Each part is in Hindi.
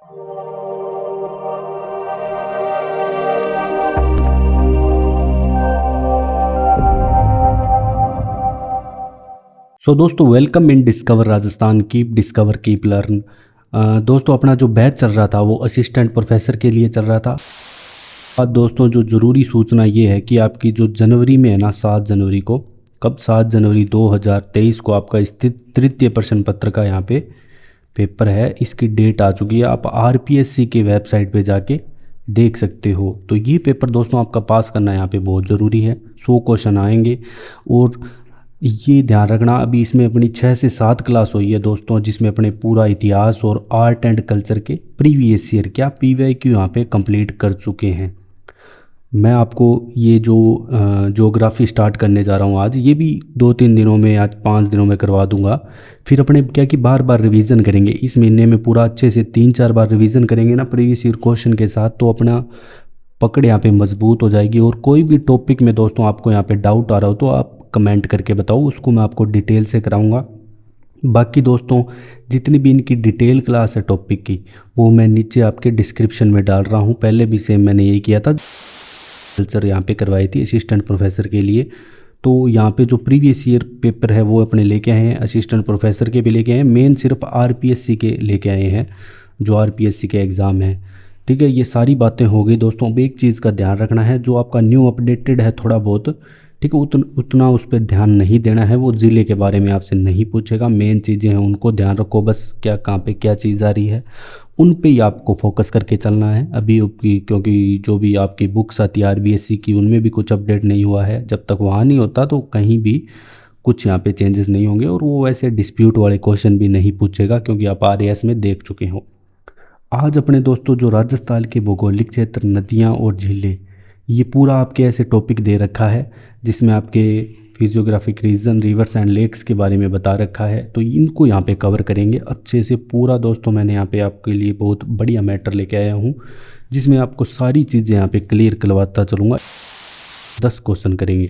सो दोस्तों, welcome in discover Rajasthan, keep discover keep learn. दोस्तों, अपना जो बैच चल रहा था वो असिस्टेंट प्रोफेसर के लिए चल रहा था। और दोस्तों, जो ज़रूरी सूचना ये है कि आपकी जो जनवरी में है ना, 7 जनवरी को, कब 7 जनवरी 2023 को आपका स्थित तृतीय प्रश्न पत्र का यहाँ पे पेपर है। इसकी डेट आ चुकी है, आप आरपीएससी के वेबसाइट पे जाके देख सकते हो। तो ये पेपर दोस्तों आपका पास करना यहाँ पे बहुत ज़रूरी है। 100 क्वेश्चन आएंगे और ये ध्यान रखना, अभी इसमें अपनी 6 से 7 क्लास हुई है दोस्तों, जिसमें अपने पूरा इतिहास और आर्ट एंड कल्चर के प्रीवियस ईयर क्या पीवाईक्यू यहाँ पे कंप्लीट कर चुके हैं। मैं आपको ये जो ज्योग्राफी स्टार्ट करने जा रहा हूँ आज, ये भी 2-3 दिनों में या 5 दिनों में करवा दूंगा। फिर अपने क्या कि बार बार रिवीजन करेंगे, इस महीने में पूरा अच्छे से 3-4 बार रिवीजन करेंगे ना प्रीवियस ईयर क्वेश्चन के साथ, तो अपना पकड़ यहाँ पे मजबूत हो जाएगी। और कोई भी टॉपिक में दोस्तों आपको यहाँ पे डाउट आ रहा हो तो आप कमेंट करके बताओ, उसको मैं आपको डिटेल से कराऊंगा। बाकी दोस्तों, जितनी भी इनकी डिटेल क्लास है टॉपिक की, वो मैं नीचे आपके डिस्क्रिप्शन में डाल रहा हूँ। पहले भी सेम मैंने यही किया था, कल्चर यहाँ पे करवाई थी असिस्टेंट प्रोफेसर के लिए। तो यहाँ पे जो प्रीवियस ईयर पेपर है वो अपने लेके आए हैं, असिस्टेंट प्रोफेसर के भी लेके आए हैं, मेन सिर्फ आरपीएससी के लेके आए हैं, जो आरपीएससी के एग्ज़ाम है। ठीक है, ये सारी बातें हो गई दोस्तों। अब एक चीज़ का ध्यान रखना है, जो आपका न्यू अपडेटेड है थोड़ा बहुत, ठीक है, उतना उस पर ध्यान नहीं देना है। वो ज़िले के बारे में आपसे नहीं पूछेगा, मेन चीज़ें हैं उनको ध्यान रखो बस, क्या कहाँ पे क्या चीज़ आ रही है उन पे ही आपको फोकस करके चलना है अभी की, क्योंकि जो भी आपकी बुक्स आती है आरबीएससी की, उनमें भी कुछ अपडेट नहीं हुआ है। जब तक वहाँ नहीं होता तो कहीं भी कुछ यहाँ पे चेंजेस नहीं होंगे। और वो वैसे डिस्प्यूट वाले क्वेश्चन भी नहीं पूछेगा, क्योंकि आप आरएएस में देख चुके हो। आज अपने दोस्तों जो राजस्थान के भौगोलिक क्षेत्र, नदियाँ और झीलें, ये पूरा आपके ऐसे टॉपिक दे रखा है जिसमें आपके physiographic region, rivers and lakes के बारे में बता रखा है। तो इनको यहाँ पे कवर करेंगे अच्छे से पूरा दोस्तों। मैंने यहाँ पे आपके लिए बहुत बढ़िया मैटर लेके आया हूँ, जिसमें आपको सारी चीज़ें यहाँ पे क्लियर करवाता चलूँगा। 10 क्वेश्चन करेंगे।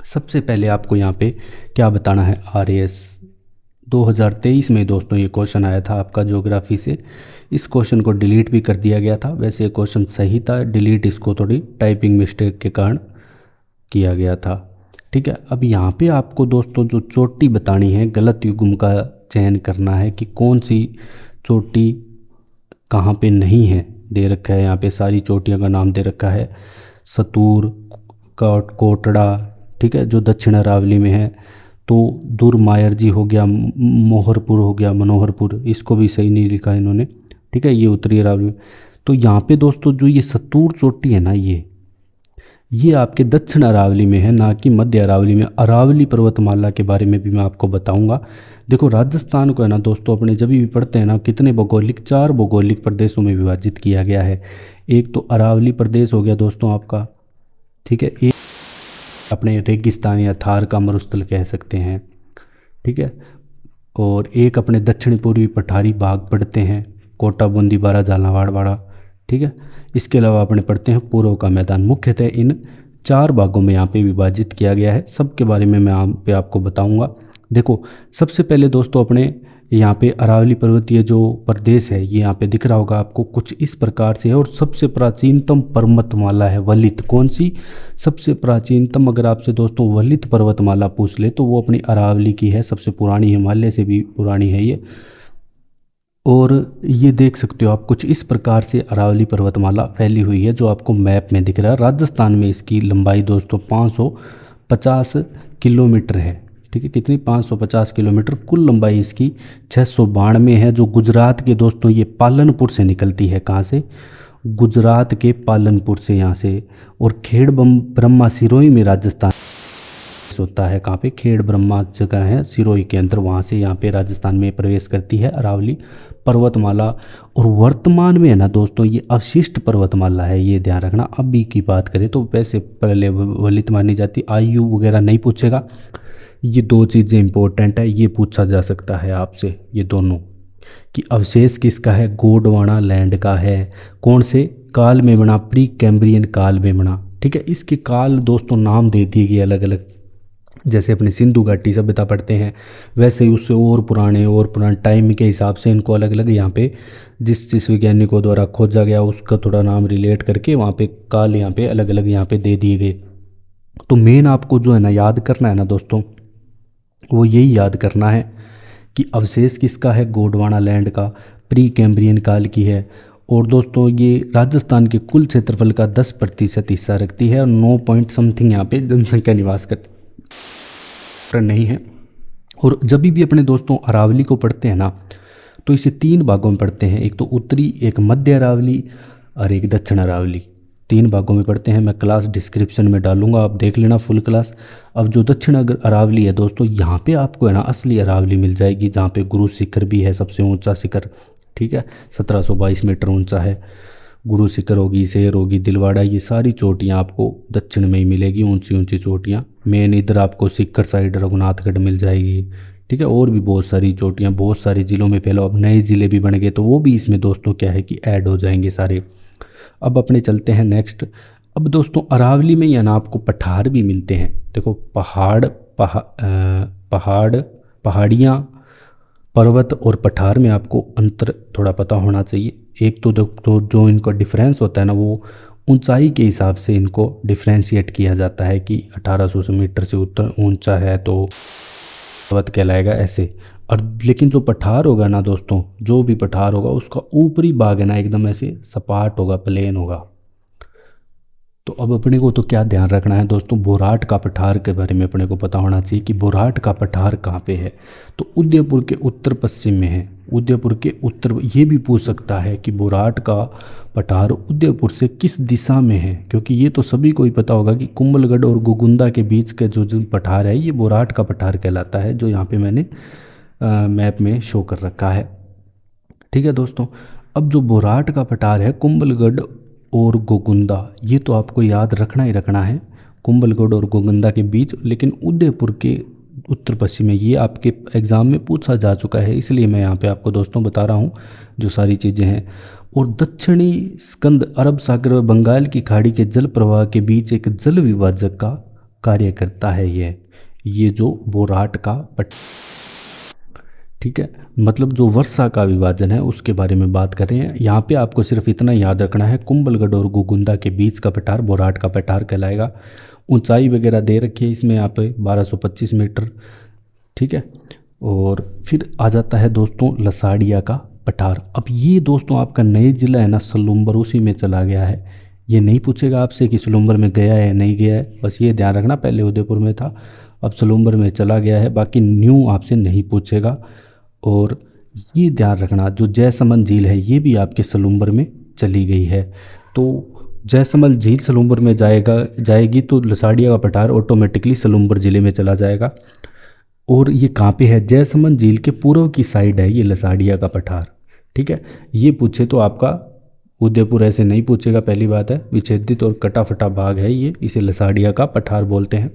सबसे पहले आपको यहाँ पे क्या बताना है, आरएएस 2023 में दोस्तों ये क्वेश्चन आया था आपका ज्योग्राफी से। इस क्वेश्चन को डिलीट भी कर दिया गया था, वैसे ये क्वेश्चन सही था, डिलीट इसको थोड़ी टाइपिंग मिस्टेक के कारण किया गया था। ठीक है, अब यहाँ पे आपको दोस्तों जो चोटी बतानी है, गलत युग्म का चयन करना है कि कौन सी चोटी कहाँ पे नहीं है। दे रखा है यहाँ पे सारी चोटियों का नाम दे रखा है, सतूर, कोटड़ा, ठीक है, जो दक्षिण अरावली में है। तो दुर्मायर जी हो गया, मोहरपुर हो गया, मनोहरपुर, इसको भी सही नहीं लिखा इन्होंने। ठीक है, ये उत्तरी अरावली में। तो यहाँ पे दोस्तों जो ये सतूर चोटी है ना, ये आपके दक्षिण अरावली में है, ना कि मध्य अरावली में। अरावली पर्वतमाला के बारे में भी मैं आपको बताऊंगा। देखो, राजस्थान को है ना दोस्तों, अपने जब भी पढ़ते हैं ना, कितने भौगोलिक, 4 भौगोलिक प्रदेशों में विभाजित किया गया है। एक तो अरावली प्रदेश हो गया दोस्तों आपका, ठीक है, एक अपने रेगिस्तान या थार का मरुस्थल कह सकते हैं, ठीक है, और एक अपने दक्षिण पूर्वी पठारी भाग पढ़ते हैं, कोटा, बूंदी, बारा, झालावाड़, वाड़ा, ठीक है। इसके अलावा अपने पढ़ते हैं पूर्व का मैदान। मुख्यतः इन 4 भागों में यहाँ पे विभाजित किया गया है। सबके बारे में मैं यहाँ पे आपको बताऊंगा। देखो, सबसे पहले दोस्तों अपने यहाँ पे अरावली पर्वतीय जो प्रदेश है, ये यहाँ पे दिख रहा होगा आपको, कुछ इस प्रकार से है। और सबसे प्राचीनतम पर्वतमाला है वलित। कौन सी सबसे प्राचीनतम? अगर आपसे दोस्तों वलित पर्वतमाला पूछ ले तो वो अपनी अरावली की है, सबसे पुरानी, हिमालय से भी पुरानी है ये। और ये देख सकते हो आप, कुछ इस प्रकार से अरावली पर्वतमाला फैली हुई है, जो आपको मैप में दिख रहा है। राजस्थान में इसकी लंबाई दोस्तों 550 किलोमीटर है, ठीक है, कितनी, 550 किलोमीटर। कुल लंबाई इसकी 692 है, जो गुजरात के दोस्तों ये पालनपुर से निकलती है। कहाँ से? गुजरात के पालनपुर से, यहाँ से। और खेड़ ब्रह्मा सिरोही में राजस्थान होता है। कहाँ पे? खेड़ ब्रह्मा जगह है सिरोही के अंदर, वहाँ से यहाँ पे राजस्थान में प्रवेश करती है अरावली पर्वतमाला। और वर्तमान में है ना दोस्तों, ये अवशिष्ट पर्वतमाला है, ये ध्यान रखना। अभी की बात करें तो वैसे पहले वलित मानी जाती, आयु वगैरह नहीं पूछेगा। ये 2 चीज़ें इंपॉर्टेंट है, ये पूछा जा सकता है आपसे, ये दोनों, कि अवशेष किसका है? गोंडवाना लैंड का है। कौन से काल में बना? प्री कैम्ब्रियन काल में बना, ठीक है। इसके काल दोस्तों नाम दे दिए गए अलग अलग, जैसे अपनी सिंधु घाटी सभ्यता पढ़ते हैं, वैसे ही उससे और पुराने टाइम के हिसाब से इनको अलग अलग यहाँ पे जिस जिस वैज्ञानिकों द्वारा खोजा गया उसका थोड़ा नाम रिलेट करके वहाँ पे काल यहाँ पे अलग अलग यहाँ पे दे दिए गए। तो मेन आपको जो है ना याद करना है ना दोस्तों, वो यही याद करना है कि अवशेष किसका है, गोंडवाना लैंड का, प्री कैम्ब्रियन काल की है। और दोस्तों ये राजस्थान के कुल क्षेत्रफल का 10% हिस्सा रखती है और 9 पॉइंट समथिंग यहाँ पे जनसंख्या निवास करती नहीं है। और जब भी अपने दोस्तों अरावली को पढ़ते हैं ना, तो इसे 3 भागों में पढ़ते हैं, एक तो उत्तरी, एक मध्य अरावली और एक दक्षिण अरावली। 3 भागों में पढ़ते हैं। मैं क्लास डिस्क्रिप्शन में डालूंगा, आप देख लेना फुल क्लास। अब जो दक्षिण अरावली है दोस्तों, यहाँ पे आपको है ना असली अरावली मिल जाएगी, जहाँ पे गुरु शिखर भी है, सबसे ऊंचा शिखर, ठीक है, 1722 मीटर ऊंचा है। गुरु शिखर होगी, शेर होगी, दिलवाड़ा, ये सारी चोटियाँ आपको दक्षिण में ही मिलेगी, ऊंची ऊंची चोटियाँ। मेन इधर आपको शिखर साइड रघुनाथगढ़ मिल जाएगी, ठीक है। और भी बहुत सारी चोटियाँ बहुत सारे ज़िलों में फैला, अब नए ज़िले भी बन गए, तो वो भी इसमें दोस्तों क्या है कि ऐड हो जाएंगे सारे। अब अपने चलते हैं नेक्स्ट। अब दोस्तों अरावली में या ना आपको पठार भी मिलते हैं। देखो पहाड़ियाँ, पर्वत और पठार में आपको अंतर थोड़ा पता होना चाहिए। एक तो जो इनका डिफरेंस होता है ना, वो ऊंचाई के हिसाब से इनको डिफ्रेंशिएट किया जाता है कि 1800 मीटर से ऊंचा है तो पर्वत कहलाएगा ऐसे। और लेकिन जो पठार होगा ना दोस्तों, जो भी पठार होगा उसका ऊपरी भाग है ना एकदम ऐसे सपाट होगा, प्लेन होगा। तो अब अपने को तो क्या ध्यान रखना है दोस्तों, बोराट का पठार के बारे में अपने को पता होना चाहिए कि बोराट का पठार कहाँ पे है। तो उदयपुर के उत्तर पश्चिम में है, उदयपुर के उत्तर। ये भी पूछ सकता है कि बोराट का पठार उदयपुर से किस दिशा में है, क्योंकि ये तो सभी को ही पता होगा कि कुंभलगढ़ और गोगुंदा के बीच का जो पठार है ये बोराट का पठार कहलाता है, जो यहाँ पे मैंने मैप में शो कर रखा है, ठीक है दोस्तों। अब जो बोराट का पठार है कुंभलगढ़ और गोगुंदा, ये तो आपको याद रखना ही रखना है, कुंभलगढ़ और गोगुंदा के बीच। लेकिन उदयपुर के उत्तर पश्चिम में, ये आपके एग्ज़ाम में पूछा जा चुका है, इसलिए मैं यहाँ पे आपको दोस्तों बता रहा हूँ जो सारी चीज़ें हैं। और दक्षिणी स्कंद अरब सागर व बंगाल की खाड़ी के जल प्रवाह के बीच एक जल विभाजक का कार्य करता है ये जो बोराट का ठीक है, मतलब जो वर्षा का विभाजन है उसके बारे में बात कर रहे हैं। यहाँ पे आपको सिर्फ इतना याद रखना है, कुंभलगढ़ और गोगुंदा के बीच का पठार बोराट का पठार कहलाएगा। ऊंचाई वगैरह दे रखी है इसमें यहाँ पे 1225 मीटर, ठीक है। और फिर आ जाता है दोस्तों लसाड़िया का पठार। अब ये दोस्तों आपका नए जिला है ना सलूम्बर, उसी में चला गया है। ये नहीं पूछेगा आपसे कि सलूम्बर में गया है नहीं गया है, बस ये ध्यान रखना, पहले उदयपुर में था अब सलूम्बर में चला गया है, बाकी न्यू आपसे नहीं पूछेगा। और ये ध्यान रखना जो जयसमंद झील है ये भी आपके सलूम्बर में चली गई है। तो जयसमंद झील सलूम्बर में जाएगी तो लसाड़िया का पठार ऑटोमेटिकली सलूम्बर ज़िले में चला जाएगा। और ये कहाँ पे है, जयसमंद झील के पूर्व की साइड है ये लसाड़िया का पठार, ठीक है। ये पूछे तो आपका उदयपुर ऐसे नहीं पूछेगा, पहली बात है, विच्छेदित और कटा फटा भाग है ये, इसे लसाड़िया का पठार बोलते हैं।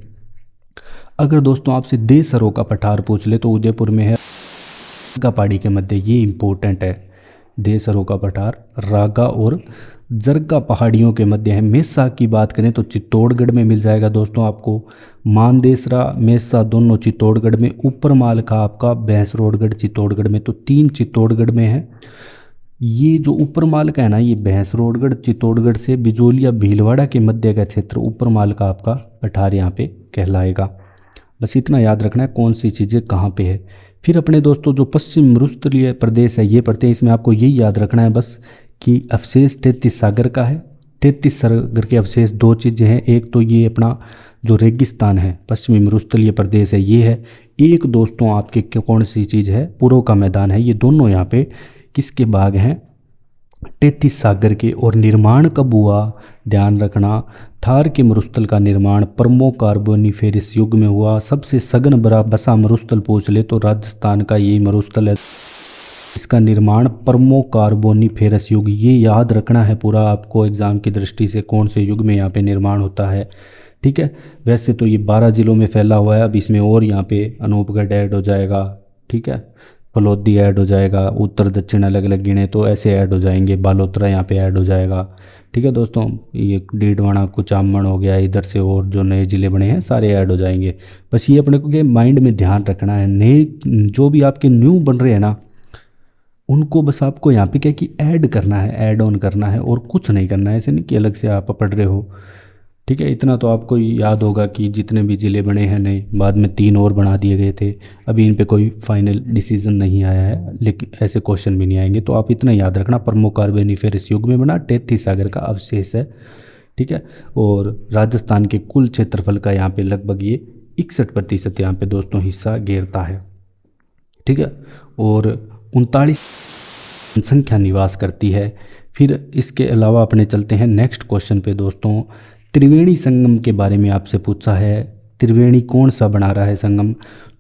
अगर दोस्तों आपसे देसरों का पठार पूछ ले तो उदयपुर में है, रागा पहाड़ी के मध्य, ये इंपॉर्टेंट है। देसरों का पठार रागा और जरगा पहाड़ियों के मध्य है। मेसा की बात करें तो चित्तौड़गढ़ में मिल जाएगा दोस्तों आपको। मानदेसरा मेसा दोनों चित्तौड़गढ़ में, ऊपर माल का आपका भैंसरोडगढ़ चित्तौड़गढ़ में, तो 3 चित्तौड़गढ़ में है। ये जो ऊपर माल का है ना, ये भैंसरोडगढ़ चित्तौड़गढ़ से बिजोलिया भीलवाड़ा के मध्य का क्षेत्र ऊपर माल का आपका पठार यहाँ पे कहलाएगा। बस इतना याद रखना है कौन सी चीज़ें कहाँ पे है। फिर अपने दोस्तों जो पश्चिम मरुस्थलीय प्रदेश है ये पढ़ते हैं, इसमें आपको यही याद रखना है बस कि अवशेष 33 सागर का है। 33 सागर के अवशेष 2 चीज़ें हैं, एक तो ये अपना जो रेगिस्तान है पश्चिमी मरुस्थलीय प्रदेश है ये है, एक दोस्तों आपके कौन सी चीज़ है, पूर्व का मैदान है। ये दोनों यहाँ पे किसके भाग हैं, 33 सागर के। और निर्माण कब हुआ ध्यान रखना, थार के मरुस्थल का निर्माण परमो कार्बोनिफेरस युग में हुआ। सबसे सघन बड़ा बसा मरुस्थल पूछ ले तो राजस्थान का यही मरुस्थल है, इसका निर्माण परमो कार्बोनिफेरस युग, ये याद रखना है पूरा आपको एग्जाम की दृष्टि से, कौन से युग में यहाँ पे निर्माण होता है, ठीक है। वैसे तो ये 12 जिलों में फैला हुआ है, अब इसमें और यहाँ पे अनूपगढ़ ऐड हो जाएगा, ठीक है, फलोदी ऐड हो जाएगा, उत्तर दक्षिण अलग अलग गिने तो ऐसे ऐड हो जाएंगे, बालोतरा यहाँ पे ऐड हो जाएगा, ठीक है दोस्तों, ये डीडवाना कुचामन हो गया, इधर से और जो नए ज़िले बने हैं सारे ऐड हो जाएंगे। बस ये अपने को के माइंड में ध्यान रखना है, नए जो भी आपके न्यू बन रहे हैं ना, उनको बस आपको यहाँ पे क्या कि ऐड करना है, ऐड ऑन करना है, और कुछ नहीं करना है। ऐसे नहीं कि अलग से आप पढ़ रहे हो। ठीक है, इतना तो आपको याद होगा कि जितने भी ज़िले बने हैं नए, बाद में 3 और बना दिए गए थे, अभी इन पे कोई फाइनल डिसीजन नहीं आया है, लेकिन ऐसे क्वेश्चन भी नहीं आएंगे। तो आप इतना याद रखना, प्रमुख कार्बोनिफेरस युग में बना, टेथी सागर का अवशेष है। ठीक है, और राजस्थान के कुल क्षेत्रफल का यहाँ पे लगभग ये 61% यहाँ पे दोस्तों हिस्सा घेरता है। ठीक है, और 39 संख्या निवास करती है। फिर इसके अलावा अपने चलते हैं नेक्स्ट क्वेश्चन पे दोस्तों। त्रिवेणी संगम के बारे में आपसे पूछा है, त्रिवेणी कौन सा बना रहा है संगम?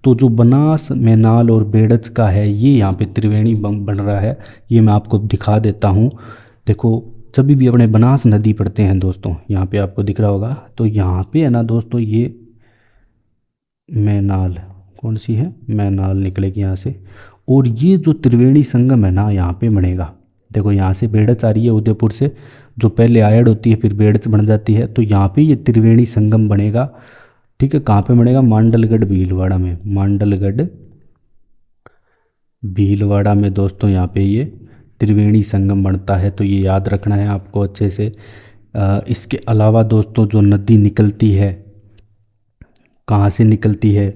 तो जो बनास, मैनाल और बेड़च का है, ये यहाँ पे त्रिवेणी बन रहा है। ये मैं आपको दिखा देता हूँ। देखो, जब भी अपने बनास नदी पढ़ते हैं दोस्तों, यहाँ पे आपको दिख रहा होगा, तो यहाँ पे है ना दोस्तों, ये मैनाल कौन सी है, मैनाल निकलेगी यहाँ से, और ये जो त्रिवेणी संगम है ना यहाँ पे बनेगा। देखो, यहाँ से बेड़च आ रही है उदयपुर से, जो पहले आयड होती है फिर बेड़च बन जाती है, तो यहाँ पे ये त्रिवेणी संगम बनेगा। ठीक है, कहाँ पे बनेगा? मांडलगढ़ भीलवाड़ा में, मांडलगढ़ भीलवाड़ा में दोस्तों यहाँ पे ये त्रिवेणी संगम बनता है। तो ये याद रखना है आपको अच्छे से। इसके अलावा दोस्तों जो नदी निकलती है, कहाँ से निकलती है,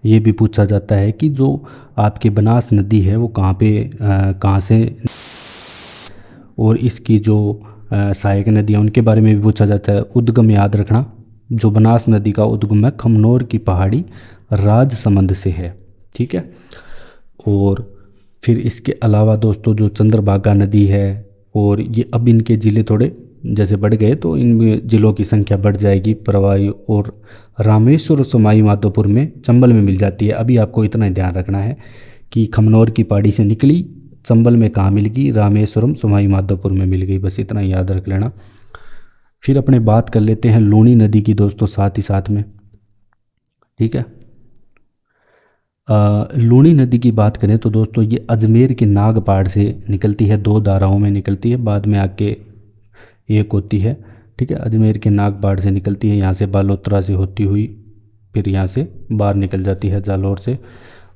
ये भी पूछा जाता है कि जो आपकी बनास नदी है वो कहाँ पे कहाँ से, और इसकी जो सहायक नदियाँ उनके बारे में भी पूछा जाता है। उद्गम याद रखना, जो बनास नदी का उद्गम है खमनोर की पहाड़ी राजसमंद से है। ठीक है, और फिर इसके अलावा दोस्तों जो चंद्रभागा नदी है, और ये अब इनके ज़िले थोड़े जैसे बढ़ गए तो इनमें ज़िलों की संख्या बढ़ जाएगी। प्रवाही और रामेश्वर और समाई माधोपुर में, चंबल में मिल जाती है। अभी आपको इतना ही ध्यान रखना है कि खमनौर की पहाड़ी से निकली, चंबल में कहाँ मिल गई? रामेश्वरम समाई माधोपुर में मिल गई। बस इतना ही याद रख लेना। फिर अपने बात कर लेते हैं लूणी नदी की दोस्तों साथ ही साथ में। ठीक है, लूणी नदी की बात करें तो दोस्तों ये अजमेर के नागपाड़ से निकलती है, 2 धाराओं में निकलती है, बाद में आके एक होती है। ठीक है, अजमेर के नागपाड़ से निकलती है, यहाँ से बालोतरा से होती हुई फिर यहाँ से बाहर निकल जाती है जालौर से,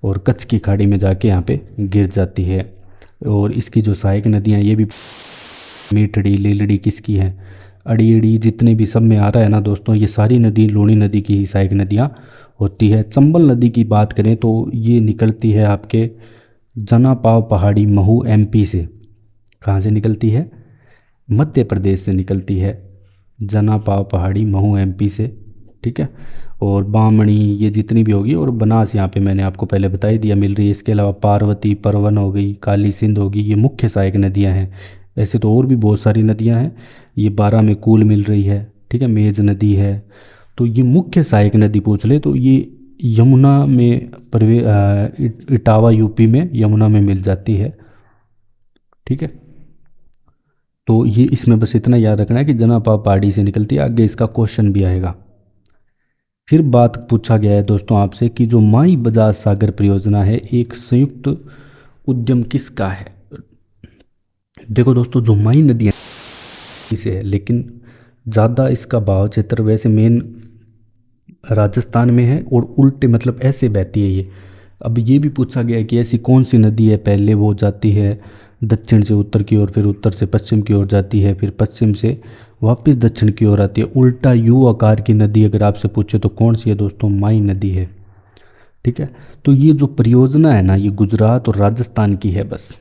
और कच्छ की खाड़ी में जाके यहाँ पे गिर जाती है। और इसकी जो सहायक नदियाँ, ये भी मीठड़ी, लीलड़ी किसकी है? अड़ीअड़ी, जितने भी सब में आ रहा है ना दोस्तों, ये सारी नदी लूणी नदी की ही सहायक नदियाँ होती है। चंबल नदी की बात करें तो ये निकलती है आपके जनापाव पहाड़ी महू एमपी से। कहाँ से निकलती है? मध्य प्रदेश से निकलती है, जनापाव पहाड़ी महू एमपी से। ठीक है, और बामणी, ये जितनी भी होगी, और बनास यहाँ पे मैंने आपको पहले बता ही दिया मिल रही है। इसके अलावा पार्वती, परवन हो गई, काली सिंध होगी, ये मुख्य सहायक नदियाँ हैं। ऐसे तो और भी बहुत सारी नदियाँ हैं, ये 12 में कूल मिल रही है। ठीक है, मेज नदी है। तो ये मुख्य सहायक नदी पूछ ले तो ये यमुना में इटावा यूपी में यमुना में मिल जाती है। ठीक है, तो ये इसमें बस इतना याद रखना है कि जनापाव पहाड़ी से निकलती है। आगे इसका क्वेश्चन भी आएगा। फिर बात पूछा गया है दोस्तों आपसे कि जो माई बजाज सागर परियोजना है, एक संयुक्त उद्यम किसका है? देखो दोस्तों, जो माई नदी है इसे है, लेकिन ज़्यादा इसका भाव क्षेत्र वैसे मेन राजस्थान में है, और उल्टे मतलब ऐसे बहती है ये। अब ये भी पूछा गया है कि ऐसी कौन सी नदी है, पहले वो जाती है दक्षिण से उत्तर की ओर, फिर उत्तर से पश्चिम की ओर जाती है, फिर पश्चिम से वापस दक्षिण की ओर आती है। उल्टा यू आकार की नदी अगर आपसे पूछे तो कौन सी है दोस्तों? माई नदी है। ठीक है, तो ये जो परियोजना है ना, ये गुजरात और राजस्थान की है बस।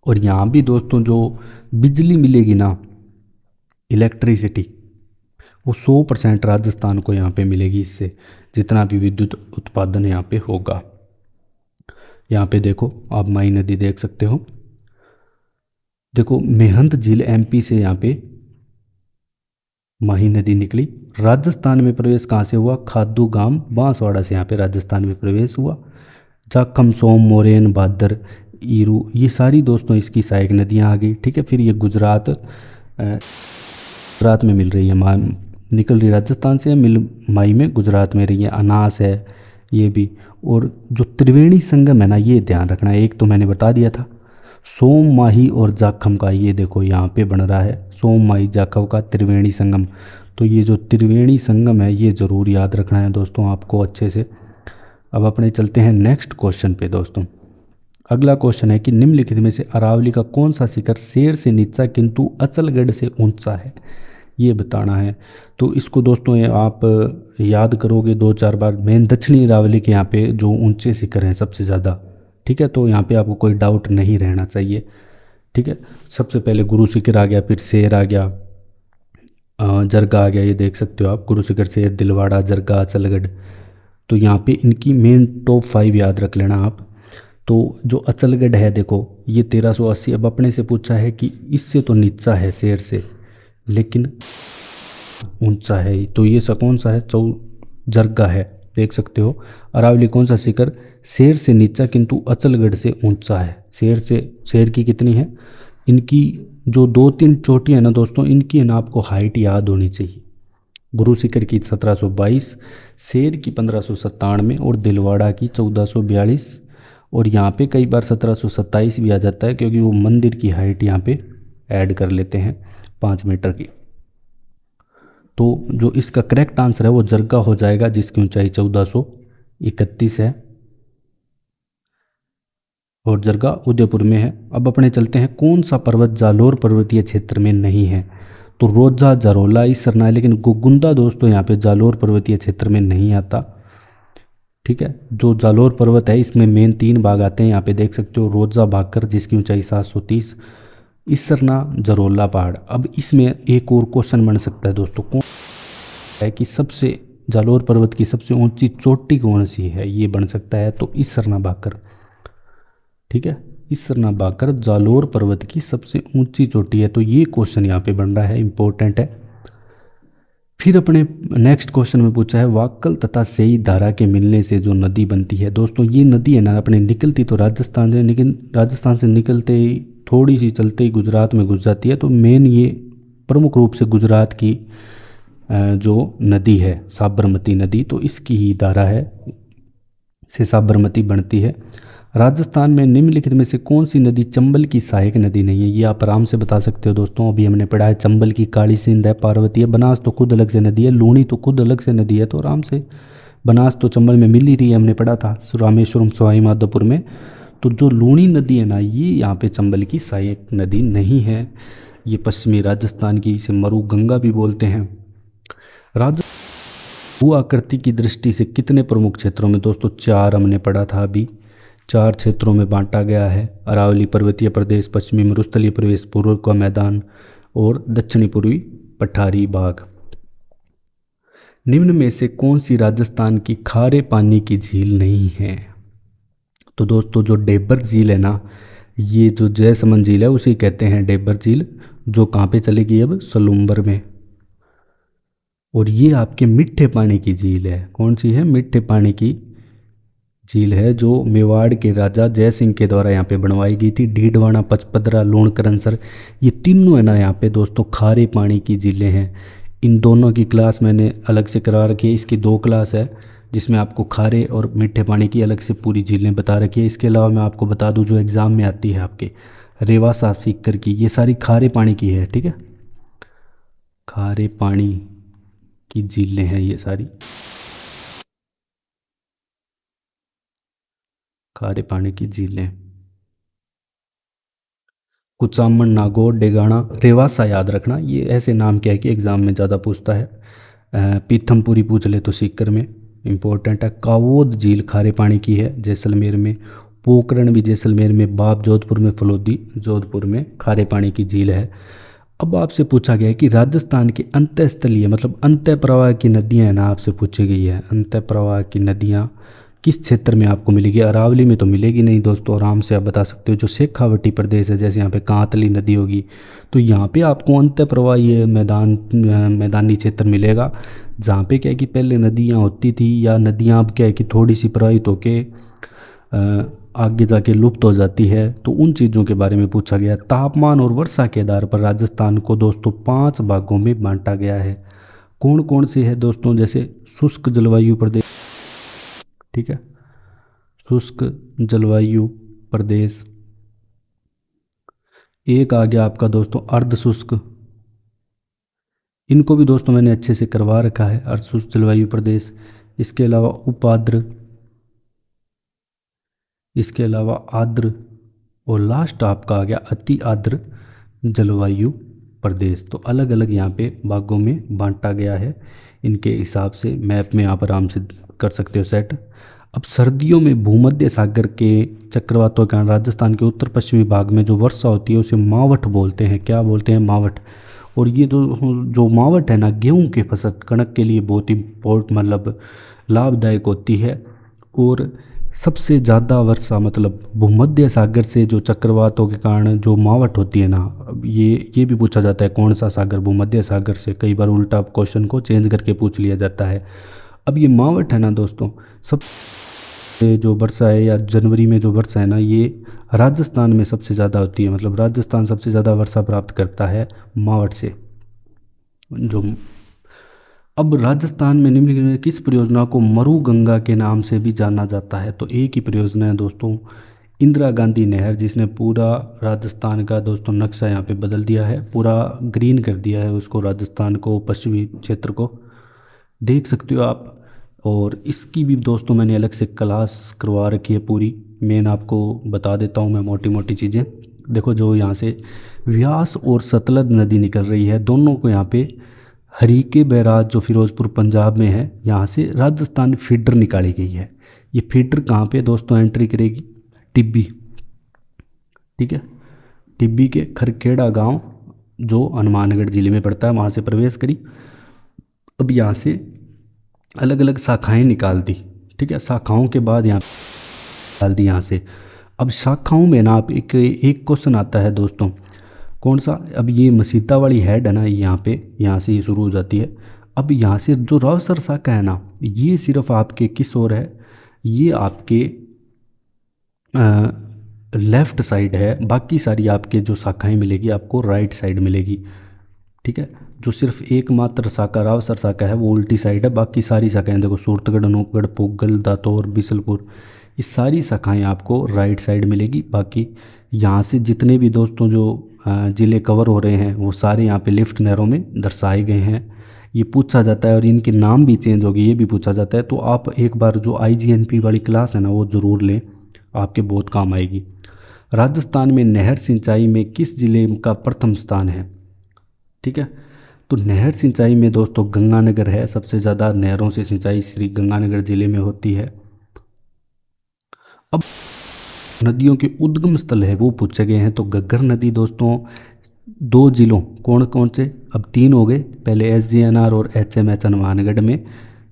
और यहाँ भी दोस्तों जो बिजली मिलेगी ना, इलेक्ट्रिसिटी, वो 100% राजस्थान को यहाँ पे मिलेगी। इससे जितना भी विद्युत उत्पादन यहाँ पे होगा। यहाँ पे देखो, आप माई नदी देख सकते हो। देखो, मेहंत झील एमपी से यहाँ पे माही नदी निकली। राजस्थान में प्रवेश कहाँ से हुआ? खादू गांव बांसवाड़ा से यहाँ पे राजस्थान में प्रवेश हुआ। जाखम, सोम, मोरेन, भादर, ईरू, ये सारी दोस्तों इसकी सहायक नदियाँ आ गई। ठीक है, फिर ये गुजरात में मिल रही है, निकल रही राजस्थान से, मिल माई में गुजरात में रही है। अनास है ये भी। और जो त्रिवेणी संगम है ना, ये ध्यान रखना है, एक तो मैंने बता दिया था, सोम माही और जाखम का, ये देखो यहाँ पे बन रहा है सोम माही जाखम का त्रिवेणी संगम। तो ये जो त्रिवेणी संगम है ये ज़रूर याद रखना है दोस्तों आपको अच्छे से। अब अपने चलते हैं नेक्स्ट क्वेश्चन पे दोस्तों। अगला क्वेश्चन है कि निम्नलिखित में से अरावली का कौन सा शिखर शेर से नीचा किंतु अचलगढ़ से ऊंचा है, ये बताना है। तो इसको दोस्तों ये आप याद करोगे दो चार बार। मेन दक्षिणी अरावली के यहाँ पे जो ऊंचे शिखर हैं सबसे ज़्यादा, ठीक है। तो यहाँ पे आपको कोई डाउट नहीं रहना चाहिए, ठीक है। सबसे पहले गुरु शिखर आ गया, फिर शेर आ गया, जरगा आ गया, ये देख सकते हो आप, गुरु शिखर, शेर, दिलवाड़ा, जरगा, अचलगढ़। तो यहाँ पे इनकी मेन टॉप 5 याद रख लेना आप। तो जो अचलगढ़ है देखो ये 1380, अब अपने से पूछा है कि इससे तो नीचा है शेर से लेकिन ऊंचा है, तो ये सा कौन सा है, जरगा है, देख सकते हो। अरावली कौन सा शिखर शेर से नीचा किंतु अचलगढ़ से ऊंचा है। शेर की कितनी है, इनकी जो 2-3 चोटियाँ हैं ना दोस्तों, इनकी है ना आपको हाइट याद होनी चाहिए। गुरु शिखर की 1722, शेर की 1597 और दिलवाड़ा की 1442। और यहाँ पे कई बार 1727 भी आ जाता है क्योंकि वो मंदिर की हाइट यहाँ पे ऐड कर लेते हैं 5 मीटर की। तो जो इसका करेक्ट आंसर है वो जरगा हो जाएगा, जिसकी ऊंचाई 1431 है और जरगा उदयपुर में है। अब अपने चलते हैं कौन सा पर्वत जालोर पर्वतीय क्षेत्र में नहीं है। तो रोजा, जरोला, इसरना है, लेकिन गुगुंदा दोस्तों यहाँ पे जालोर पर्वतीय क्षेत्र में नहीं आता, ठीक है। जो जालोर पर्वत है इसमें मेन 3 भाग आते हैं, यहाँ पे देख सकते हो, रोजा, भाकर जिसकी ऊंचाई 730, इसरना, जरोला पहाड़। अब इसमें एक और क्वेश्चन बन सकता है दोस्तों, कौन है कि सबसे जालोर पर्वत की सबसे ऊंची चोटी कौन सी है, ये बन सकता है। तो इसरना भाकर, ठीक है, इसरना भाकर जालोर पर्वत की सबसे ऊंची चोटी है। तो ये क्वेश्चन यहाँ पे बन रहा है, इंपॉर्टेंट है। फिर अपने नेक्स्ट क्वेश्चन में पूछा है वाक्कल तथा सेई धारा के मिलने से जो नदी बनती है। दोस्तों ये नदी है ना अपने निकलती तो राजस्थान से, लेकिन राजस्थान से निकलते ही थोड़ी सी चलते ही गुजरात में घुस जाती है। तो मेन ये प्रमुख रूप से गुजरात की जो नदी है साबरमती नदी, तो इसकी ही धारा है से साबरमती बनती है। राजस्थान में निम्नलिखित में से कौन सी नदी चंबल की सहायक नदी नहीं है, ये आप आराम से बता सकते हो दोस्तों। अभी हमने पढ़ा है चंबल की काली सिंध है, पार्वती है, बनास तो खुद अलग से नदी है, लूणी तो खुद अलग से नदी है। तो आराम से, बनास तो चंबल में मिल ही रही है, हमने पढ़ा था रामेश्वरम सवाई माधोपुर में। तो जो लूणी नदी है ना ये यहाँ पे चंबल की सहायक नदी नहीं है, ये पश्चिमी राजस्थान की, इसे मरु गंगा भी बोलते हैं। भू आकृति की दृष्टि से कितने प्रमुख क्षेत्रों में, दोस्तों 4 हमने पढ़ा था अभी, 4 क्षेत्रों में बांटा गया है। अरावली पर्वतीय प्रदेश, पश्चिमी मरुस्थलीय प्रदेश, पूर्व का मैदान और दक्षिणी पूर्वी पठारी भाग। निम्न में से कौन सी राजस्थान की खारे पानी की झील नहीं है। तो दोस्तों जो डेबर झील है ना, ये जो जयसमंद झील है उसे कहते हैं डेबर झील, जो कहाँ पे चलेगी अब, सलूम्बर में। और ये आपके मीठे पानी की झील है, कौन सी है, मीठे पानी की झील है, जो मेवाड़ के राजा जय सिंह के द्वारा यहाँ पे बनवाई गई थी। डीडवाना, पचपदरा, लूणकरनसर, ये तीनों है ना यहाँ पे दोस्तों खारे पानी की झीलें हैं। इन दोनों की क्लास मैंने अलग से करा रखी है, इसकी 2 क्लास है जिसमें आपको खारे और मीठे पानी की अलग से पूरी झीलें बता रखी है। इसके अलावा मैं आपको बता दूं जो एग्ज़ाम में आती है आपके रेवासा, सीकर की, ये सारी खारे पानी की है, ठीक है, खारे पानी की झीलें हैं ये सारी, खारे पानी की झीलें। कुचामन, नागौर, डेगाना, रेवासा याद रखना, ये ऐसे नाम क्या है कि एग्ज़ाम में ज़्यादा पूछता है। पीथमपुरी पूछ ले तो सीकर में इम्पोर्टेंट है। कावोद झील खारे पानी की है जैसलमेर में। पोकरण भी जैसलमेर में। बाप जोधपुर में। फलोदी जोधपुर में खारे पानी की झील है। अब आपसे पूछा गया है कि राजस्थान के अंतःस्थलीय मतलब अंतः प्रवाह की नदियाँ हैं ना, आपसे पूछी गई है अंतः प्रवाह की नदियाँ किस क्षेत्र में आपको मिलेगी। अरावली में तो मिलेगी नहीं दोस्तों, आराम से आप बता सकते हो। जो शेखावटी प्रदेश है, जैसे यहाँ पे कांतली नदी होगी, तो यहाँ पे आपको अंतः प्रवाही मैदानी क्षेत्र मिलेगा, जहाँ पे क्या है कि पहले नदियाँ होती थी, या नदियाँ अब क्या है कि थोड़ी सी प्रवाहित होके आगे जाके लुप्त हो जाती है। तो उन चीज़ों के बारे में पूछा गया। तापमान और वर्षा के आधार पर राजस्थान को दोस्तों 5 भागों में बांटा गया है। कौन कौन से है दोस्तों, जैसे शुष्क जलवायु प्रदेश, ठीक है, शुष्क जलवायु प्रदेश, एक आ गया आपका दोस्तों अर्ध शुष्क, इनको भी दोस्तों मैंने अच्छे से करवा रखा है, अर्ध शुष्क जलवायु प्रदेश। इसके अलावा उपाद्र, इसके अलावा आर्द्र, और लास्ट आपका आ गया अति आर्द्र जलवायु प्रदेश। तो अलग अलग यहाँ पे भागों में बांटा गया है, इनके हिसाब से मैप में आप आराम से कर सकते हो सेट। अब सर्दियों में भूमध्य सागर के चक्रवातों के कारण राजस्थान के उत्तर पश्चिमी भाग में जो वर्षा होती है उसे मावठ बोलते हैं। क्या बोलते हैं? मावठ। और ये जो मावठ है ना, गेहूं के फसल कणक के लिए बहुत ही मतलब लाभदायक होती है। और सबसे ज़्यादा वर्षा मतलब भूमध्य सागर से जो चक्रवातों के कारण जो मावठ होती है ना, अब ये भी पूछा जाता है कौन सा सागर, भूमध्य सागर से। कई बार उल्टा क्वेश्चन को चेंज करके पूछ लिया जाता है। अब ये मावठ है ना दोस्तों, सब जो वर्षा है या जनवरी में जो वर्षा है ना, ये राजस्थान में सबसे ज़्यादा होती है। मतलब राजस्थान सबसे ज़्यादा वर्षा प्राप्त करता है मावठ से। जो अब राजस्थान में निम्नलिखित में किस परियोजना को मरुगंगा के नाम से भी जाना जाता है? तो एक ही परियोजना है दोस्तों, इंदिरा गांधी नहर, जिसने पूरा राजस्थान का दोस्तों नक्शा यहाँ पे बदल दिया है, पूरा ग्रीन कर दिया है उसको, राजस्थान को, पश्चिमी क्षेत्र को, देख सकते हो आप। और इसकी भी दोस्तों मैंने अलग से क्लास करवा रखी है पूरी। मेन आपको बता देता हूँ मैं मोटी मोटी चीज़ें। देखो, जो यहाँ से व्यास और सतलज नदी निकल रही है, दोनों को यहाँ पे हरीके बैराज जो फिरोजपुर पंजाब में है, यहाँ से राजस्थान फीडर निकाली गई है। ये फीडर कहाँ पे दोस्तों एंट्री करेगी? टिब्बी, ठीक है, टिब्बी के खरखेड़ा गांव जो हनुमानगढ़ जिले में पड़ता है, वहाँ से प्रवेश करी। अब यहाँ से अलग अलग शाखाएं निकाल दी, ठीक है, शाखाओं के बाद यहाँ निकाल दी यहाँ से। अब शाखाओं में ना आप एक एक क्वेश्चन आता है दोस्तों, कौन सा? अब ये मसीता वाली हेड है ना, यहाँ पे, यहाँ से ये शुरू हो जाती है। अब यहाँ से जो रवसर शाखा है ना, ये सिर्फ आपके किस ओर है? ये आपके लेफ्ट साइड है। बाकी सारी आपके जो शाखाएं मिलेगी आपको राइट साइड मिलेगी, ठीक है। जो सिर्फ एकमात्र शाखा रावसर शाखा है वो उल्टी साइड है। बाकी सारी शाखाएं देखो, सूरतगढ़, अनूपगढ़, पुगल, दातौर, बिसलपुर, ये सारी शाखाएं आपको राइट साइड मिलेगी। बाकी यहाँ से जितने भी दोस्तों जो ज़िले कवर हो रहे हैं वो सारे यहाँ पे लिफ्ट नहरों में दर्शाए गए हैं। ये पूछा जाता है, और इनके नाम भी चेंज हो गए, ये भी पूछा जाता है। तो आप एक बार जो IGNP वाली क्लास है ना वो ज़रूर लें, आपके बहुत काम आएगी। राजस्थान में नहर सिंचाई में किस जिले का प्रथम स्थान है? ठीक है, तो नहर सिंचाई में दोस्तों गंगानगर है, सबसे ज़्यादा नहरों से सिंचाई श्री गंगानगर जिले में होती है। अब नदियों के उद्गम स्थल है वो पूछे गए हैं। तो घग्गर नदी दोस्तों 2 जिलों, कौन कौन से? अब 3 हो गए, पहले SGNR और HMH हनुमानगढ़ में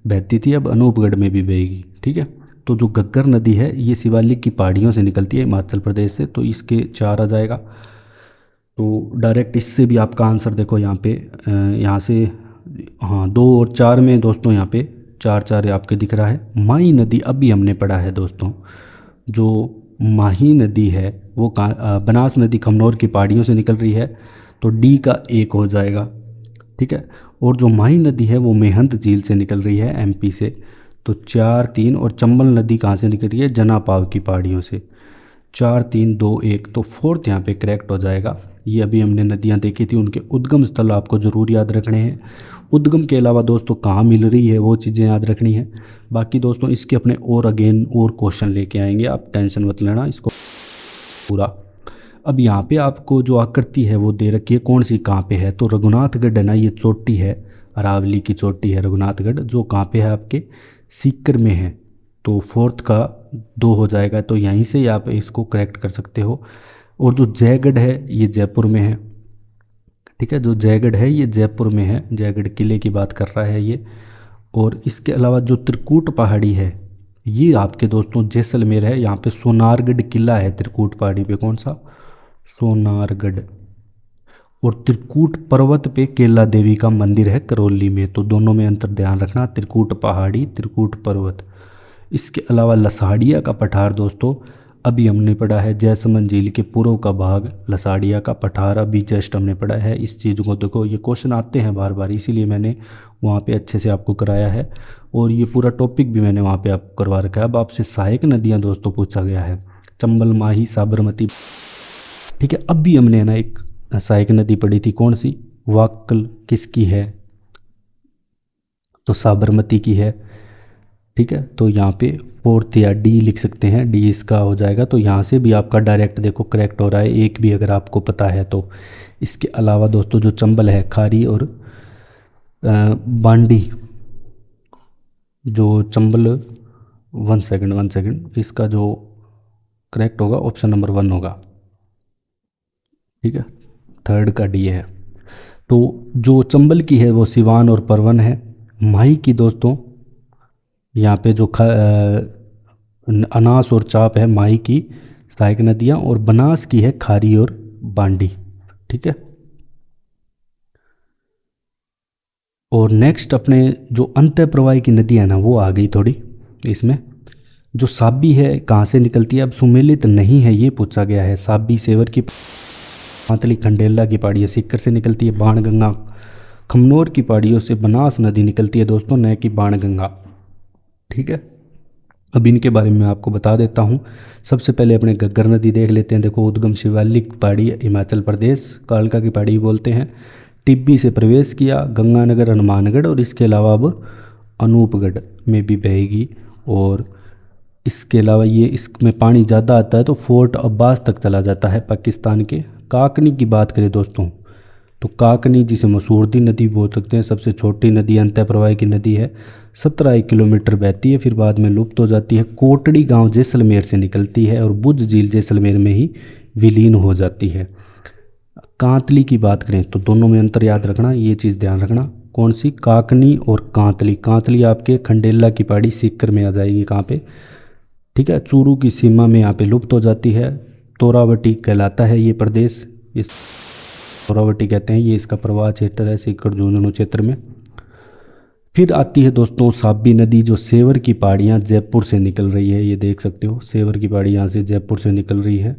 बहती थी, अब अनूपगढ़ में भी बहेगी, ठीक है। तो जो घग्गर नदी है ये शिवालिक की पहाड़ियों से निकलती है, हिमाचल प्रदेश से, तो इसके 4 आ जाएगा। तो डायरेक्ट इससे भी आपका आंसर देखो यहाँ पे, यहाँ से, हाँ, 2 और 4 में दोस्तों यहाँ पे 4 4 आपके दिख रहा है। माही नदी अभी हमने पढ़ा है दोस्तों, जो माही नदी है वो बनास नदी खमनौर की पहाड़ियों से निकल रही है, तो D का 1 हो जाएगा, ठीक है। और जो माही नदी है वो मेहंत झील से निकल रही है MP से, तो 4 3। और चंबल नदी कहाँ से निकल रही है? जनापाव की पहाड़ियों से, 4 3 2 1। तो 4th यहाँ पे करेक्ट हो जाएगा। ये अभी हमने नदियाँ देखी थी, उनके उद्गम स्थल आपको ज़रूर याद रखने हैं। उद्गम के अलावा दोस्तों कहाँ मिल रही है वो चीज़ें याद रखनी है। बाकी दोस्तों इसके अपने और अगेन और क्वेश्चन लेके आएंगे, आप टेंशन मत लेना इसको पूरा। अब यहाँ पे आपको जो आकृति है वो दे रखी है, कौन सी कहाँ पे है? तो रघुनाथगढ़ है ना, ये चोटी है, अरावली की चोटी है रघुनाथगढ़, जो कहाँ पे है? आपके सीकर में है। तो 4th का 2 हो जाएगा, तो यहीं से ही आप इसको करेक्ट कर सकते हो। और जो जयगढ़ है ये जयपुर में है, ठीक है, जो जयगढ़ है ये जयपुर में है, जयगढ़ किले की बात कर रहा है ये। और इसके अलावा जो त्रिकूट पहाड़ी है ये आपके दोस्तों जैसलमेर है। यहाँ पे सोनारगढ़ किला है त्रिकूट पहाड़ी पे, कौन सा? सोनारगढ़। और त्रिकूट पर्वत पे केला देवी का मंदिर है करौली में। तो दोनों में अंतर ध्यान रखना, त्रिकूट पहाड़ी, त्रिकूट पर्वत। इसके अलावा लसाड़िया का पठार दोस्तों अभी हमने पढ़ा है, जैसमंद झील के पूर्व का भाग लसाड़िया का पठार अभी जस्ट हमने पढ़ा है। इस चीज़ को देखो, ये क्वेश्चन आते हैं बार बार, इसीलिए मैंने वहाँ पे अच्छे से आपको कराया है। और ये पूरा टॉपिक भी मैंने वहाँ पे आपको करवा रखा है। अब आपसे सहायक नदियाँ दोस्तों पूछा गया है, चंबल, माही, साबरमती। ठीक है। अब भी हमने है ना एक सहायक नदी पढ़ी थी, कौन सी, वाक्कल, किसकी है, तो साबरमती की है। ठीक है, तो यहाँ पे फोर्थ या डी लिख सकते हैं, डी इसका हो जाएगा। तो यहाँ से भी आपका डायरेक्ट देखो करेक्ट हो रहा है, एक भी अगर आपको पता है तो। इसके अलावा दोस्तों जो चंबल है, खारी और बांडी, जो चंबल, वन सेकंड, इसका जो करेक्ट होगा ऑप्शन नंबर 1 होगा। ठीक है, थर्ड का डी है। तो जो चंबल की है वो सिवान और परवन है। माही की दोस्तों यहाँ पे जो अनास और चाप है, माही की सहायक नदियाँ, और बनास की है खारी और बांडी। ठीक है, और नेक्स्ट अपने जो अंतः प्रवाही की नदियाँ ना वो आ गई थोड़ी इसमें। जो साबी है कहाँ से निकलती है, अब सुमेलित नहीं है ये पूछा गया है। साबी सेवर की, पातली खंडेला की पहाड़ियों सीकर से निकलती है, बाणगंगा खमनोर की पहाड़ियों से बनास नदी निकलती है दोस्तों, न कि बाणगंगा। ठीक है, अब इनके बारे में मैं आपको बता देता हूँ। सबसे पहले अपने घग्गर नदी देख लेते हैं। देखो, उद्गम शिवालिक पहाड़ी हिमाचल प्रदेश, कालका की पहाड़ी बोलते हैं। टिब्बी से प्रवेश किया, गंगानगर, हनुमानगढ़, और इसके अलावा अब अनूपगढ़ में भी बहेगी। और इसके अलावा ये इसमें पानी ज़्यादा आता है तो फोर्ट अब्बास तक चला जाता है पाकिस्तान के। काकनी की बात करें दोस्तों, तो काकनी जिसे मसूरदी नदी बोल सकते हैं, सबसे छोटी नदी अंतः प्रवाह की नदी है। 17 किलोमीटर बहती है, फिर बाद में लुप्त हो जाती है। कोटड़ी गांव जैसलमेर से निकलती है और बुझ झील जैसलमेर में ही विलीन हो जाती है। कांतली की बात करें तो दोनों में अंतर याद रखना, ये चीज़ ध्यान रखना। कौन सी, काकनी और कांतली। कांतली आपके खंडेला की पहाड़ी सीकर में आ जाएगी, कहाँ पे, ठीक है, चूरू की सीमा में यहाँ पे लुप्त हो जाती है। तोरावटी कहलाता है ये प्रदेश, इस तोरावटी कहते हैं, ये इसका प्रवाह क्षेत्र है सीकर झुंझुनू क्षेत्र में। फिर आती है दोस्तों साबी नदी, जो सेवर की पहाड़ियाँ जयपुर से निकल रही है, ये देख सकते हो सेवर की पहाड़ी यहाँ से जयपुर से निकल रही है।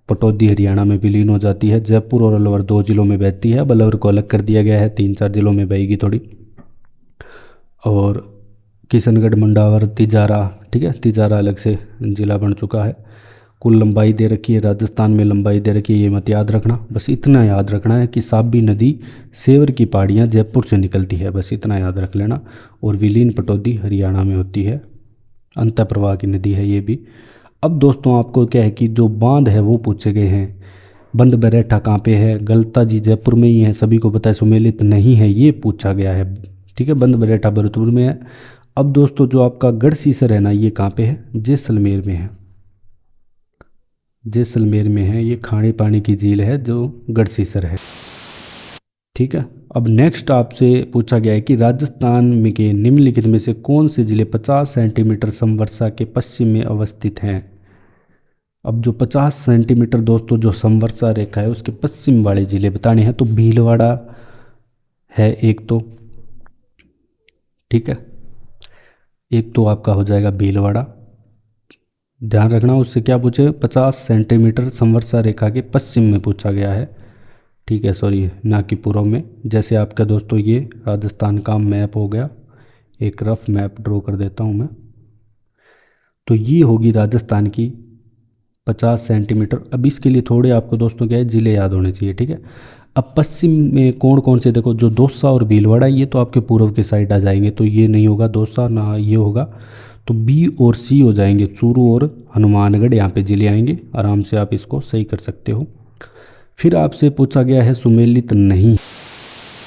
पटौदी हरियाणा में विलीन हो जाती है। जयपुर और अलवर 2 जिलों में बहती है, अब अलवर को अलग कर दिया गया है, 3-4 जिलों में बहेगी थोड़ी। और किशनगढ़, मंडावर, तिजारा, ठीक है, तिजारा अलग से जिला बन चुका है। कुल लंबाई दे रखी है, राजस्थान में लंबाई दे रखी है, ये मत याद रखना। बस इतना याद रखना है कि साबी नदी सेवर की पहाड़ियाँ जयपुर से निकलती है, बस इतना याद रख लेना। और विलीन पटौदी हरियाणा में होती है, अंतः प्रवाह की नदी है ये भी। अब दोस्तों आपको क्या है कि जो बांध है वो पूछे गए हैं। बंद बरेठा कहाँ पे है, गलता जी जयपुर में ही है, सभी को पता है। सुमेलित नहीं है ये पूछा गया है, ठीक है, बंद बरेठा भरतपुर में है। अब दोस्तों जो आपका गढ़सीसर है ना, ये कहाँ पे है, जैसलमेर में है, जैसलमेर में है। ये खारे पानी की झील है जो गढ़सीसर है। ठीक है, अब नेक्स्ट आपसे पूछा गया है कि राजस्थान में के निम्नलिखित में से कौन से जिले 50 सेंटीमीटर समवर्षा के पश्चिम में अवस्थित हैं। अब जो 50 सेंटीमीटर दोस्तों जो समवर्षा रेखा है उसके पश्चिम वाले जिले बताने हैं, तो भीलवाड़ा है एक तो, ठीक है, एक तो आपका हो जाएगा भीलवाड़ा। ध्यान रखना उससे क्या पूछे, 50 सेंटीमीटर समवर्षा रेखा के पश्चिम में पूछा गया है, ठीक है, सॉरी, ना कि पूर्व में। जैसे आपका दोस्तों ये राजस्थान का मैप हो गया, एक रफ मैप ड्रॉ कर देता हूँ मैं। तो ये होगी राजस्थान की 50 सेंटीमीटर। अब इसके लिए थोड़े आपको दोस्तों क्या है, जिले याद होने चाहिए, ठीक है। अब पश्चिम में कौन कौन से, देखो जो दौसा और भीलवाड़ा ये तो आपके पूर्व के साइड आ जाएंगे, तो ये नहीं होगा दौसा, ना ये होगा, तो बी और सी हो जाएंगे, चूरू और हनुमानगढ़ यहाँ पे जिले आएंगे। आराम से आप इसको सही कर सकते हो। फिर आपसे पूछा गया है सुमेलित नहीं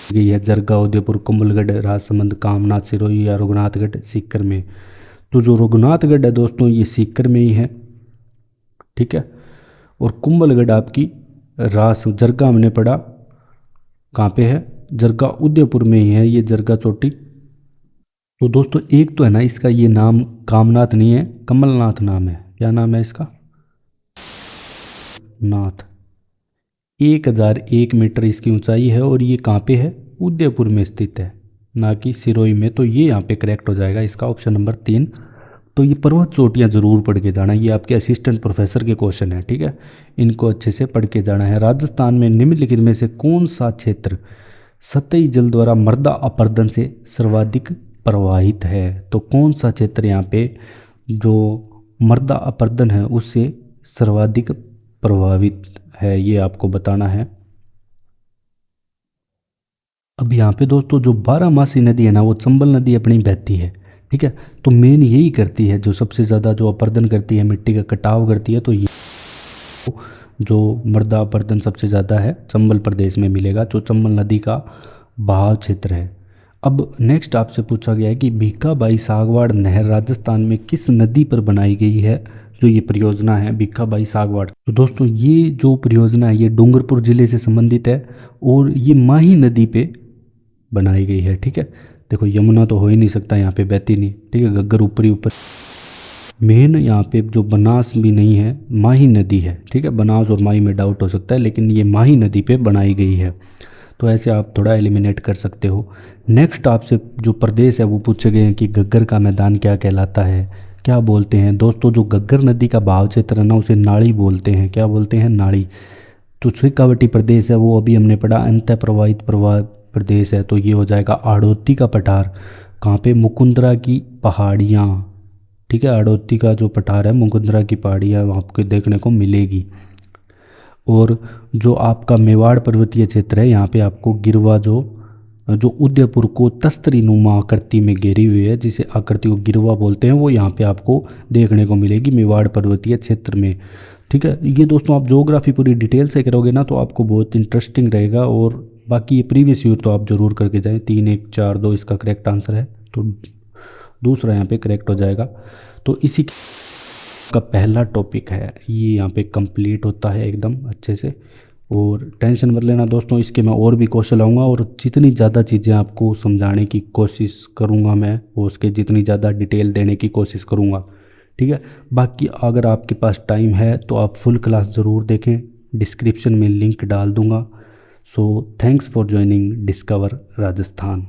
गई है, जरगा, उदयपुर, कुंभलगढ़, राजसमंद, कामनाथ, सिरोही या रघुनाथगढ़ सीकर में। तो जो रघुनाथगढ़ है दोस्तों ये सीकर में ही है, ठीक है, और कुंभलगढ़ आपकी रास जरगा हमने पढ़ा कहाँ पे है, जरगा उदयपुर में ही है, ये जरगा चोटी। तो दोस्तों एक तो है ना इसका ये नाम कामनाथ नहीं है, कमलनाथ नाम है। क्या नाम है इसका, नाथ। 1001 मीटर इसकी ऊंचाई है और ये कहाँ पे है, उदयपुर में स्थित है, ना कि सिरोही में। तो ये यहाँ पे करेक्ट हो जाएगा इसका ऑप्शन नंबर 3। तो ये पर्वत चोटियाँ जरूर पढ़ के जाना, ये आपके असिस्टेंट प्रोफेसर के क्वेश्चन है, ठीक है, इनको अच्छे से पढ़ के जाना है। राजस्थान में निम्नलिखित में से कौन सा क्षेत्र सतही जल द्वारा मृदा अपरदन से सर्वाधिक प्रवाहित है। तो कौन सा क्षेत्र यहाँ पे जो मृदा अपरदन है उससे सर्वाधिक प्रभावित है ये आपको बताना है। अब यहाँ पे दोस्तों जो बारहमासी नदी है ना वो चंबल नदी अपनी बहती है, ठीक है। तो मेन यही करती है, जो सबसे ज़्यादा जो अपर्दन करती है, मिट्टी का कटाव करती है, तो ये जो मृदा अपर्दन सबसे ज़्यादा है चंबल प्रदेश में मिलेगा, जो चंबल नदी का बहाव क्षेत्र है। अब नेक्स्ट आपसे पूछा गया है कि भीखाबाई सागवाड़ नहर राजस्थान में किस नदी पर बनाई गई है। जो ये परियोजना है भीखाबाई सागवाड़, तो दोस्तों ये जो परियोजना है ये डूंगरपुर जिले से संबंधित है और ये माही नदी पे बनाई गई है, ठीक है। देखो यमुना तो हो ही नहीं सकता, यहाँ पे बहती नहीं, ठीक है। घग्गर ऊपरी ऊपर मेन यहाँ पे जो बनास भी नहीं है, माही नदी है, ठीक है। बनास और माही में डाउट हो सकता है, लेकिन ये माही नदी पे बनाई गई है। तो ऐसे आप थोड़ा एलिमिनेट कर सकते हो। नेक्स्ट आपसे जो प्रदेश है वो पूछे गए हैं कि घग्गर का मैदान क्या कहलाता है, क्या बोलते हैं। दोस्तों जो घग्गर नदी का बहाव क्षेत्र है ना उसे नाड़ी बोलते हैं। क्या बोलते हैं? नाड़ी। जो शेखावटी प्रदेश है वो अभी हमने पढ़ा अंतः प्रवाहित प्रवाह प्रदेश है, तो ये हो जाएगा आड़ोती का पठार। कहाँ पे? मुकुंदरा की पहाड़ियाँ, ठीक है। आड़ोती का जो पठार है मुकुंदरा की पहाड़ियाँ वहाँ आपको देखने को मिलेगी। और जो आपका मेवाड़ पर्वतीय क्षेत्र है यहाँ पे आपको गिरवा जो जो उदयपुर को तस्तरी नुमा आकृति में घेरी हुई है, जिसे आकृति को गिरवा बोलते हैं, वो यहाँ पे आपको देखने को मिलेगी मेवाड़ पर्वतीय क्षेत्र में, ठीक है। ये दोस्तों आप ज्योग्राफी पूरी डिटेल से करोगे ना तो आपको बहुत इंटरेस्टिंग रहेगा। और बाकी ये प्रीवियस ईयर तो आप जरूर करके जाएं। 3 1 4 2 इसका करेक्ट आंसर है, तो दूसरा यहाँ पे करेक्ट हो जाएगा। तो इसी का पहला टॉपिक है ये यहाँ पे कंप्लीट होता है एकदम अच्छे से। और टेंशन मत लेना दोस्तों, इसके मैं और भी क्वेश्चन लाऊंगा और जितनी ज़्यादा चीज़ें आपको समझाने की कोशिश करूंगा मैं, वो उसके जितनी ज़्यादा डिटेल देने की कोशिश करूंगा, ठीक है। बाकी अगर आपके पास टाइम है तो आप फुल क्लास ज़रूर देखें, डिस्क्रिप्शन में लिंक डाल दूंगा। So thanks for joining discover Rajasthan.